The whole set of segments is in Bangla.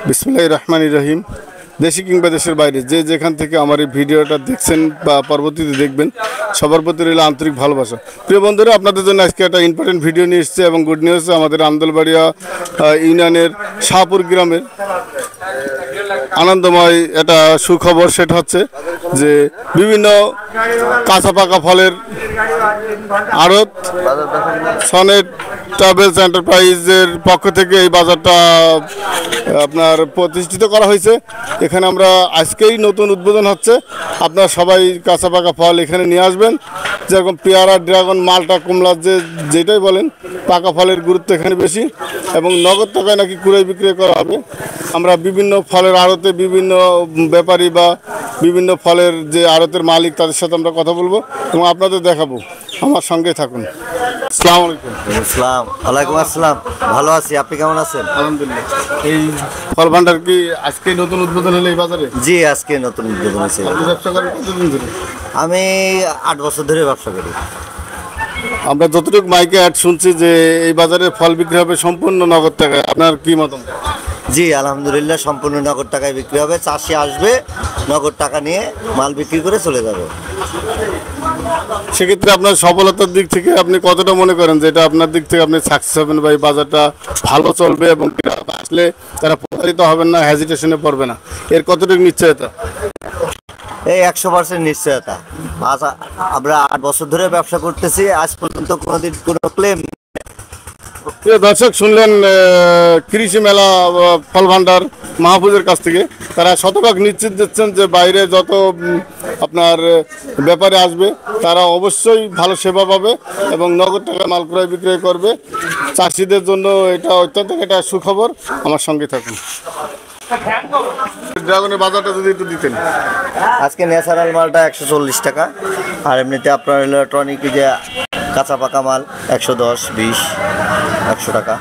বিসমিল্লাহির রহমানির রহিম। দেশি কিংবা দেশের বাইরে যে যেখান থেকে আমার এই ভিডিওটা দেখছেন বা পরবর্তীতে দেখবেন, সবার প্রতি রইল আন্তরিক ভালোবাসা। প্রিয় বন্ধুরা, আপনাদের জন্য আজকে একটা ইম্পর্টেন্ট ভিডিও নিয়ে এসেছে এবং গুড নিউজ। আমাদের আমদলবাড়িয়া ইউনিয়নের শাহপুর গ্রামের আনন্দময় একটা সুখবর। সেটা হচ্ছে যে বিভিন্ন কাঁচা পাকা ফলের আড়ত সনেট ট্রাভেলস এন্টারপ্রাইজের পক্ষ থেকে এই বাজারটা আপনার প্রতিষ্ঠিত করা হয়েছে। এখানে আমরা আজকেই নতুন উদ্বোধন হচ্ছে। আপনারা সবাই কাঁচা পাকা ফল এখানে নিয়ে আসবেন, যেরকম পেয়ারা, ড্রাগন, মালটা, কমলা, যেটাই বলেন, পাকা ফলের গুরুত্ব এখানে বেশি এবং নগদ টাকায় নাকি ক্রয় বিক্রয় করা হবে। আমরা বিভিন্ন ফলের আড়তে বিভিন্ন ব্যাপারী বা বিভিন্ন ফলের যে আড়তের মালিক তাদের সাথে আমরা কথা বলবো এবং আপনাদের দেখাবো। আমার সঙ্গে থাকুন। আসসালামু আলাইকুম। আসসালাম। ওয়ালাইকুম আসসালাম। ভালো আছি, আপনি কেমন আছেন? আলহামদুলিল্লাহ। এই ফল ভান্ডার কি আজকে নতুন উদ্বোধন হলো এই বাজারে? জি, আজকে নতুন উদ্বোধন হয়েছে। আপনি ব্যবসা করেন কতদিন ধরে? আমি 8 বছর ধরে ব্যবসা করি। আমরা যতটুকু মাইকে অ্যাড শুনছি যে এই বাজারে ফল বিক্রি হবে সম্পূর্ণ নগদ টাকায়, আপনার কি মতামত? জি, আলহামদুলিল্লাহ, সম্পূর্ণ নগদ টাকায় বিক্রি হবে। চাষি আসবে, নগদ টাকা নিয়ে মাল বিক্রি করে চলে যাবে। সেক্ষেত্রে আপনার সফলতার দিক থেকে আপনি কতটা মনে করেন যে এটা আপনার দিক থেকে আপনি সাকসেস হবেন বা এই বাজারটা ভালো চলবে এবং আসলে তারা প্রতারিত হবেন না, হেজিটেশনে পড়বে না, এর কতটুকু নিশ্চয়তা? এই 100% নিশ্চয়তা। আজ আমরা 8 বছর ধরে ব্যবসা করতেছি, আজ পর্যন্ত কোনোদিন কোনো ক্লেম। প্রিয় দর্শক, শুনলেন কৃষি মেলা ফল ভান্ডার মাহফুজের কাছ থেকে। তারা শতভাগ নিশ্চিত দিচ্ছেন যে বাইরে যত আপনার ব্যাপারে আসবে তারা অবশ্যই ভালো সেবা পাবে এবং নগদ টাকা মাল ক্রয় বিক্রয় করবে। চাষিদের জন্য এটা অত্যন্ত একটা সুখবর। আমার সঙ্গে থাকুন। ড্রাগনের বাজারটা যদি একটু দিতেন। আজকে ন্যাচারাল মালটা 140 টাকা, আর এমনিতে আপনার ইলেকট্রনিক যে কাঁচা পাকা মাল 110, 20, 100 টাকা।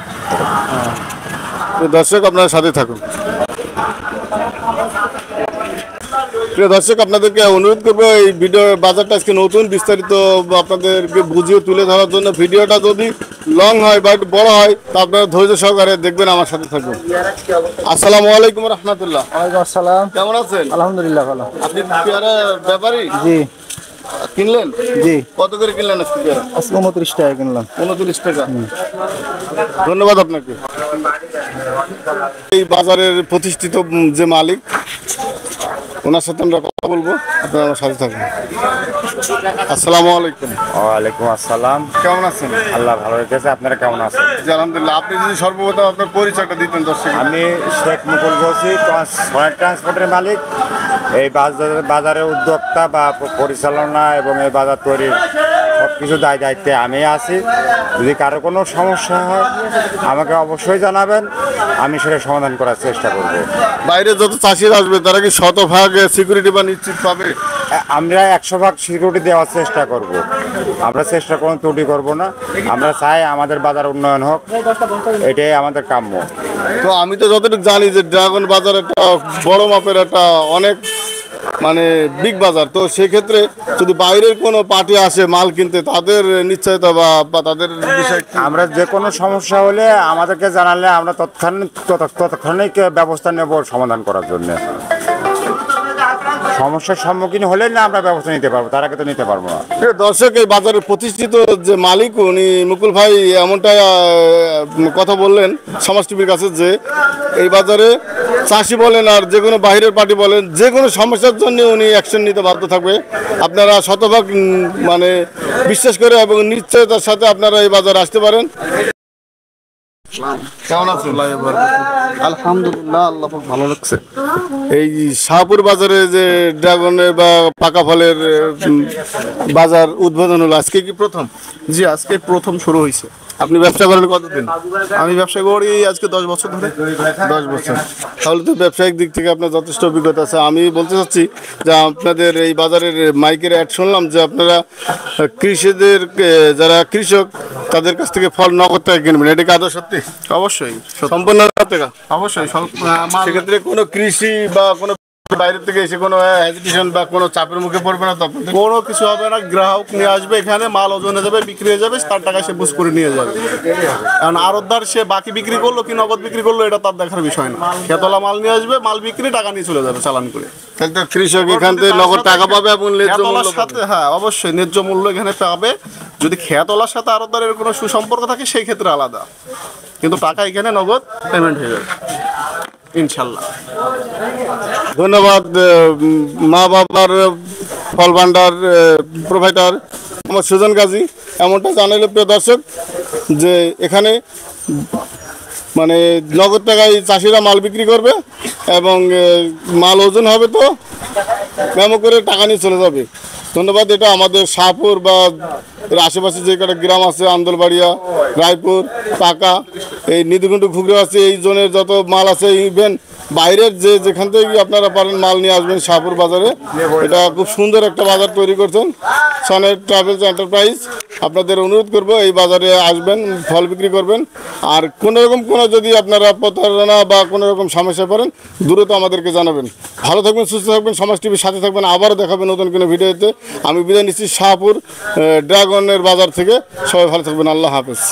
দর্শক, আপনার সাথে থাকুন। প্রিয় দর্শক, আপনাদেরকে অনুরোধ করবো এই ভিডিও বাজারটা আজকে নতুন বিস্তারিত আপনাদেরকে বুঝিয়ে তুলে ধরার জন্য। ভিডিওটা যদি লং হয় বা একটু বড় হয় তা আপনারা ধৈর্য সহকারে দেখবেন, আমার সাথে থাকবেন। আসসালামু আলাইকুম রহমতুল্লাহ। ওয়ালাইকুম আসসালাম। কেমন আছেন? আলহামদুলিল্লাহ ভালো। আপনি পেয়ারা ব্যাপারী? জি। কিনলেন? জি। কত করে কিনলেন আজকে পেয়ারা? আজকে 29 টাকা কিনলাম। 29 টাকা। ধন্যবাদ আপনাকে। এই বাজারের প্রতিষ্ঠিত যে মালিক, ওনার সাথে আমরা কথা বলবো, আপনারা আমার সাথে থাকুন। আসসালামু আলাইকুম। ওয়ালাইকুম আসসালাম। কেমন আছেন? আল্লাহ ভালো রেখেছে, আপনারা কেমন আছেন? জি আলহামদুলিল্লাহ। আপনি যদি সর্বপ্রথম আপনার পরিচয়টা দিতেন দর্শক। আমি শেখ মুকুল বলছি, ট্রান্সপোর্টের মালিক। এই বাজারের উদ্যোক্তা বা পরিচালনা এবং এই বাজার তৈরির সব কিছু দায়িত্বে আমি আছি। যদি কারো কোনো সমস্যা হয় আমাকে অবশ্যই জানাবেন, আমি সেটা সমাধান করার চেষ্টা করব। বাইরে যত চাষিরা আসবে তারা কি শতভাগ সিকিউরিটি বা নিশ্চিত পাবে? আমরা 100% সিকিউরিটি দেওয়ার চেষ্টা করব। আমরা চেষ্টা কোনো ত্রুটি করব না। আমরা চাই আমাদের বাজার উন্নয়ন হোক, এটাই আমাদের কাম্য। তো আমি তো যতটুকু জানি যে ড্রাগন বাজার একটা বড় মাপের একটা অনেক মানে বিগ বাজার। তো সেক্ষেত্রে যদি বাইরের কোনো পার্টি আসে মাল কিনতে, তাদের নিশ্চয়তা বা তাদের বিষয় আমরা যে কোনো সমস্যা হলে আমাদেরকে জানালে আমরা তৎক্ষণিক ব্যবস্থা নেব সমাধান করার জন্য। সমস্যার সম্মুখীন হলে না আমরা ব্যবস্থা নিতে পারবো, তার আগে তো নিতে পারবো না। দর্শক, এই বাজারের প্রতিষ্ঠিত যে মালিক উনি মুকুল ভাই এমনটা কথা বললেন সমাজ টিভির কাছে যে এই বাজারে চাষি বলেন আর যে কোনো বাইরের পার্টি বলেন, যে কোনো সমস্যার জন্য উনি অ্যাকশন নিতে বাধ্য থাকবে। আপনারা শতভাগ মানে বিশ্বাস করে এবং নিশ্চয়তার সাথে আপনারা এই বাজারে আসতে পারেন। কেমন আছেন? আলহামদুলিল্লাহ, আল্লাহ ভালো লাগছে। এই শাহপুর বাজারে যে ড্রাগনের বা পাকা ফলের বাজার উদ্বোধন হলো, আজকে কি প্রথম? জি, আজকে প্রথম শুরু হয়েছে। আপনি ব্যবসা করেন কতদিন? আমি ব্যবসা করি আজকে 10 বছর ধরে। 10 বছর। তাহলে তো ব্যবসায়িক দিক থেকে আপনার যথেষ্ট অভিজ্ঞতা আছে। আমি বলতে চাচ্ছি যে আপনাদের এই বাজারের মাইকের অ্যাড শুনলাম যে আপনারা কৃষিদের যারা কৃষক তাদের কাছ থেকে ফল নগদ টাকা কিনবেন, এটা কি আদৌ সত্যি? অবশ্যই সম্পূর্ণ নগদ টাকা? অবশ্যই সেক্ষেত্রে কোনো কৃষি বা কোনো বাইরে থেকে এসে কোনো হেজিটেশন বা কোনো চাপের মুখে পড়বে না তো আপনাদের? কোনো কিছু হবে না, গ্রাহক নিয়ে আসবে এখানে, মাল ওজনে যাবে, বিক্রি হয়ে যাবে, তার টাকা সে বুঝ করে নিয়ে যাবে। কারণ আড়তদার সে বাকি বিক্রি করলো কি নগদ বিক্রি করলো এটা তার দেখার বিষয় না। খেতলা মাল নিয়ে আসবে, মাল বিক্রি, টাকা নিয়ে চলে যাবে চালান করে। তাহলে তো কৃষক এখান থেকে নগদ টাকা পাবে এবং ন্যায্য মূল্য খেতলার পাবে। সাথে হ্যাঁ অবশ্যই ন্যায্য মূল্য এখানে পাবে। যদি খেতলার সাথে আড়তদারের কোনো সুসম্পর্ক থাকে সেই ক্ষেত্রে আলাদা, কিন্তু টাকা এখানে নগদ পেমেন্ট হয়ে যাবে ইনশাল্লাহ। ধন্যবাদ মা বাবার ফল ভান্ডার প্রোভাইডার আমার সুজন গাজী এমনটা জানাইলে প্রিয় দর্শক যে এখানে মানে নগদ টাকায় চাষিরা মাল বিক্রি করবে এবং মাল ওজন হবে তো মেমো করে টাকা নিয়ে চলে যাবে। ধন্যবাদ। এটা আমাদের শাহপুর বা এর আশেপাশে যে কটা গ্রাম আছে, আন্দোলবাড়িয়া, রায়পুর, পাকা, এই নিধিকুণ্ডু, ঘুগরা আছে, এই জোনের যত মাল আছে, ইভেন বাইরের যেখান থেকে আপনারা পারেন মাল নিয়ে আসবেন শাহপুর বাজারে। এটা খুব সুন্দর একটা বাজার তৈরি করছেন সনেট ট্রাভেলস এন্টারপ্রাইজ। আপনাদের অনুরোধ করব এই বাজারে আসবেন, ফল বিক্রি করবেন। আর কোনো রকম কোনো যদি আপনারা প্রতারণা বা কোনো রকম সমস্যা পড়েন দ্রুত আমাদেরকে জানাবেন। ভালো থাকবেন, সুস্থ থাকবেন, সমাজ টিভির সাথে থাকবেন। আবারও দেখাবেন নতুন কোনো ভিডিওতে। আমি বিদায় নিচ্ছি শাহপুর ড্রাগনের বাজার থেকে। সবাই ভালো থাকবেন। আল্লাহ হাফেজ।